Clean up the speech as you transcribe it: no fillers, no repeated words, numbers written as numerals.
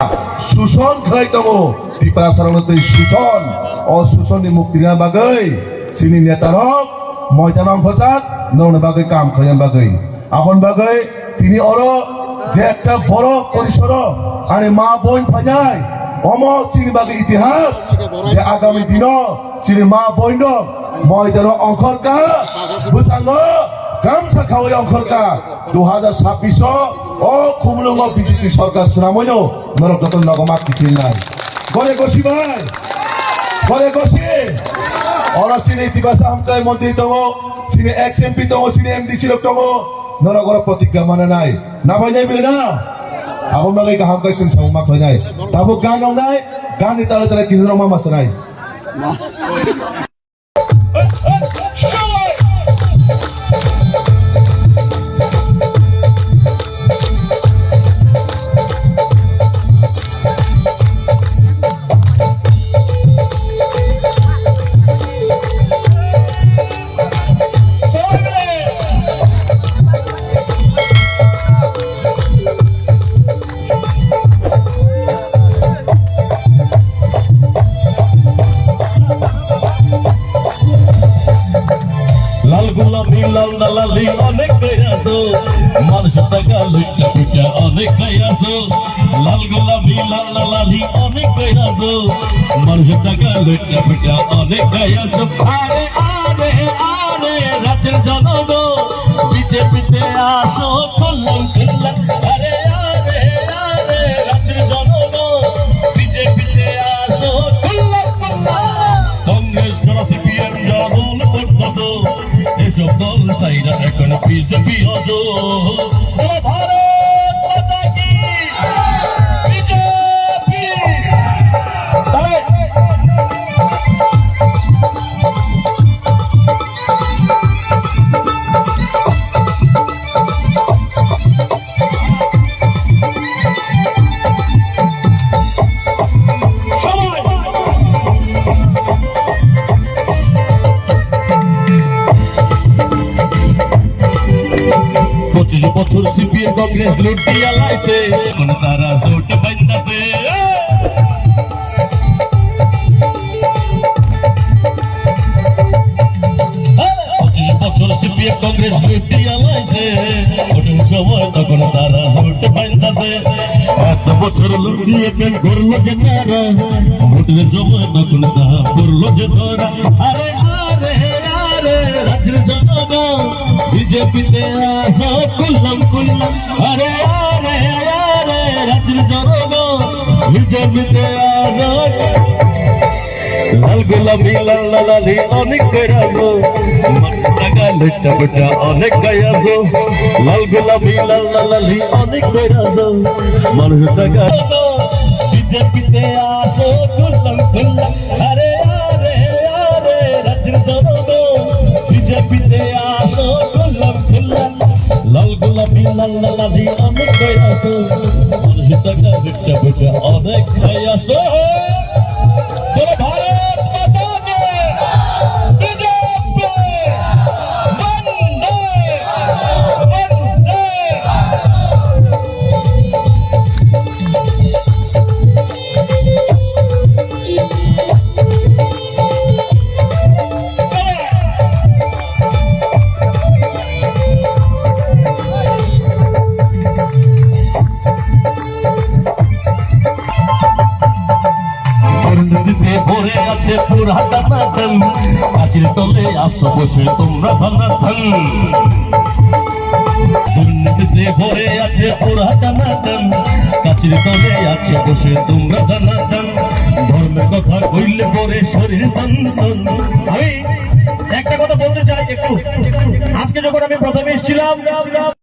Susun khai tamo di prasarana tu susun susun di muktina bagai sini netarok moi tanam khojat nona bagai kam khoyam bagai apon bagai tini oro je ekta boro porishor ani ma boin phajai omo sini bagai itihas je agami dino sini ma boin moi tano angkhor ka busango গামছা খাওয়াই অঙ্করকা 2026 ও খুমলুঙ্গ BJP সরকার সুনামইনো নরক যতন নগমাত কিছু নাই গরে গসি ভাই গরে গসি ওরা সিনে ইতিবাসা আমকাই মন্ত্রী তঙ্গ সিনে এক্স এমপি তঙ্গ সিনে এমডিসি লোক তঙ্গ নরগর প্রতিজ্ঞা মানে নাই না ভাই নাই বলে না আবন মালাই গাহাম কাইছেন সামমা ভাই নাই তাবো গান নাই গান তালে তালে কিনর মামা সনাই লালি অনেক গায়াছো মানুষ টাকা লুটা পুটা অনেক গায়াছো লাল গোলাপি লাল লালি অনেক গায়াছো মানুষ টাকা লুটা পুটা অনেক গায়াছো আরে আরে আরে রাতের জনগ বিজেপিতে আসো কল্যাণ কল্যাণ আরে আরে আরে রাতের জনগ বিজেপিতে আসো কল্যাণ কল্যাণ কংগ্রেস দ্বারা সিপিএম দল করতো এসব দল সাইরা এখন বিজেপি হজো ভারত মাতা কি বিজেপি বছর সিপিএম কংগ্রেস লুটিয়া লাইছে এখন তারা জোট বাইন্দাছে বছর সিপিএম কংগ্রেস লুটিয়া লাইছে ওটার সময় তখন তারা জোট বাইন্দাছে এত বছর লুটিয়ে কেন করলো যে তারা ভোটের সময় তখন তারা করলো যে ধরা আরে আরে আরে রাজ্যের জনগণ বিজেপিতে আসো কুল্লাম কুল্লাম আরে আরে আরে রাজ্যের জনগণ বিজেপিতে আসো লাল গোলাপি লাল লালি অনেক গায়াছো মানুষ টাকা লুটা পুটা অনেক গায়াছো লাল গোলাপি লাল লালি অনেক গায়াছো মানুষ টাকা বিজেপিতে আসো কুল্লাম কুল্লাম আরে আরে আরে রাজ্যের জনগণ বিজেপিতে আসো লাল গোলাপি লাল লালি অনেক গায়াছো মানুষ টাকা লুটা পুটা অনেক গায়াছো ভারত মাতা কি বিজেপি বন্দে বন্দে নদীতে ভরে আছে পুরা টানা ধান গাছের তলে আসো বসে তোমরা ধানা ধান নদীতে ভরে আছে পুরা টানা ধান গাছের তলে আছে বসে তোমরা ধানা ধান ধর্মের কথা কইলে পরে শরীর সনসন আমি একটা কথা বলতে চাই একটু আজকে যখন আমি প্রথমে এসেছিলাম